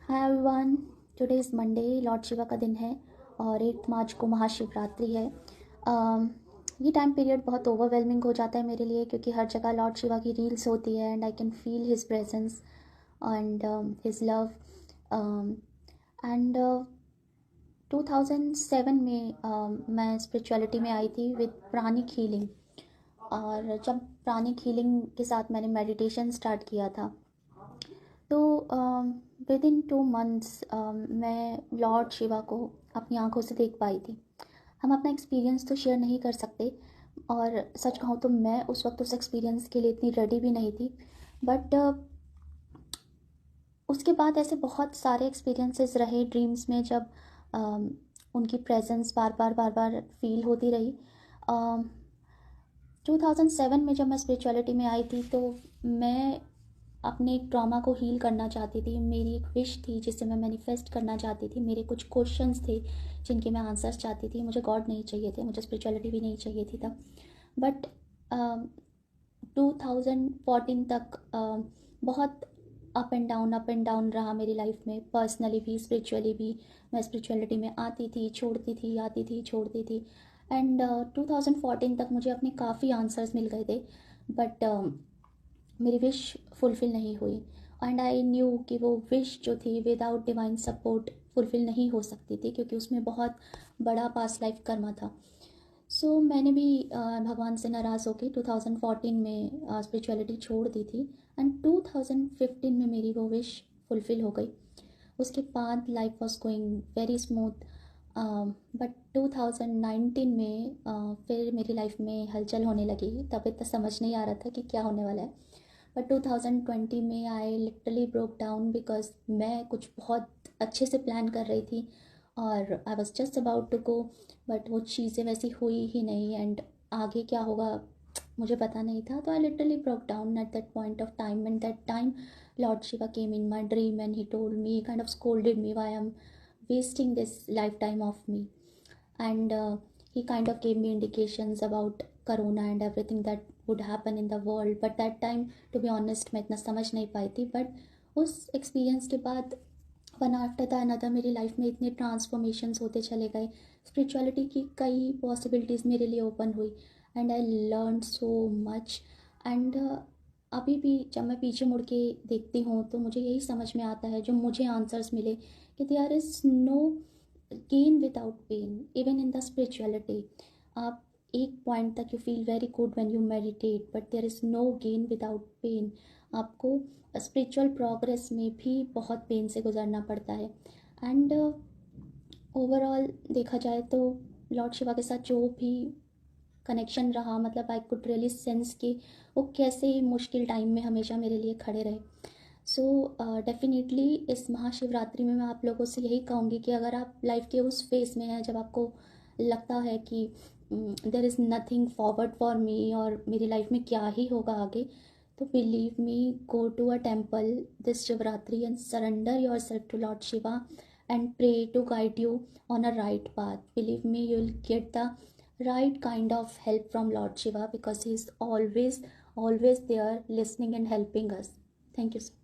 Hi everyone, today is Monday, Lord Shiva का दिन है और 8 मार्च को महाशिवरात्रि है। ये टाइम पीरियड बहुत ओवरवेलमिंग हो जाता है मेरे लिए क्योंकि हर जगह लॉर्ड शिवा की रील्स होती है and I can feel his presence and his love. And 2007 में मैं स्पिरिचुअलिटी में आई थी विद प्राणिक हीलिंग। और जब प्राणिक हीलिंग के साथ मैंने मेडिटेशन स्टार्ट किया था तो विद इन 2 मंथ्स मैं लॉर्ड शिवा को अपनी आंखों से देख पाई थी। हम अपना एक्सपीरियंस तो शेयर नहीं कर सकते और सच कहूँ तो मैं उस वक्त उस एक्सपीरियंस के लिए इतनी रेडी भी नहीं थी। बट उसके बाद ऐसे बहुत सारे एक्सपीरियंसेस रहे ड्रीम्स में जब उनकी प्रेजेंस बार बार फील होती रही। 2007 में जब मैं स्पिरिचुअलिटी में आई थी तो मैं अपने एक ट्रॉमा को हील करना चाहती थी। मेरी एक विश थी जिसे मैं मैनिफेस्ट करना चाहती थी। मेरे कुछ क्वेश्चंस थे जिनके मैं आंसर्स चाहती थी। मुझे गॉड नहीं चाहिए थे, मुझे स्पिरिचुअलिटी भी नहीं चाहिए थी तब। बट 2014 तक बहुत अप एंड डाउन रहा मेरी लाइफ में, पर्सनली भी स्पिरिचुअली भी। मैं स्पिरिचुअलिटी में आती थी, छोड़ती थी, आती थी, छोड़ती थी। एंड 2014 तक मुझे अपने काफ़ी आंसर्स मिल गए थे बट मेरी विश फुलफ़िल नहीं हुई। एंड आई न्यू कि वो विश जो थी विदाउट डिवाइन सपोर्ट फुलफ़िल नहीं हो सकती थी क्योंकि उसमें बहुत बड़ा पास्ट लाइफ कर्मा था। सो मैंने भी भगवान से नाराज़ होकर 2014 में स्पिरिचुअलिटी छोड़ दी थी एंड 2015 में मेरी वो विश फुलफ़िल हो गई। उसके बाद life was going very smooth. But 2019 में फिर मेरी लाइफ में हलचल होने लगी। तब इतना समझ नहीं आ रहा था कि क्या होने वाला है। बट 2020 में I literally broke down because मैं कुछ बहुत अच्छे से प्लान कर रही थी और I was just about to go, but वो चीज़ें वैसी हुई ही नहीं एंड आगे क्या होगा मुझे पता नहीं था। तो I literally broke down at that point of time and that time Lord Shiva came in my dream and he told me, kind of scolded me why I'm wasting this lifetime of me. And he kind of gave me indications about corona and everything that would happen in the world. But that time, to be honest, मैं इतना समझ नहीं पाई थी। But उस experience के बाद one after the another मेरी life में इतने ट्रांसफॉर्मेशंस होते चले गए। स्पिरिचुअलिटी की कई पॉसिबिलिटीज़ मेरे लिए ओपन हुई and I learn so much. And अभी भी जब मैं पीछे मुड़ के देखती हूँ तो मुझे यही समझ में आता है, जो मुझे आंसर्स मिले, कि there is no gain without pain even in the spirituality. आप एक पॉइंट तक you feel very good when you meditate but there is no gain without pain. आपको स्पिरिचुअल प्रोग्रेस में भी बहुत पेन से गुजरना पड़ता है। एंड ओवरऑल देखा जाए तो लॉर्ड शिवा के साथ जो भी कनेक्शन रहा, मतलब आई कुड रियली सेंस कि वो कैसे मुश्किल टाइम में हमेशा मेरे लिए खड़े रहे। सो डेफिनेटली इस महाशिवरात्रि में मैं आप लोगों से यही कहूँगी कि अगर आप लाइफ के उस फेस में हैं जब आपको लगता है कि there is nothing forward for me और मेरी लाइफ में क्या ही होगा आगे, तो believe me, go to a temple this Shivratri and surrender yourself to Lord Shiva and pray to guide you on a right path. Believe me, you'll get the right kind of help from Lord Shiva because he is always there listening and helping us. Thank you so much.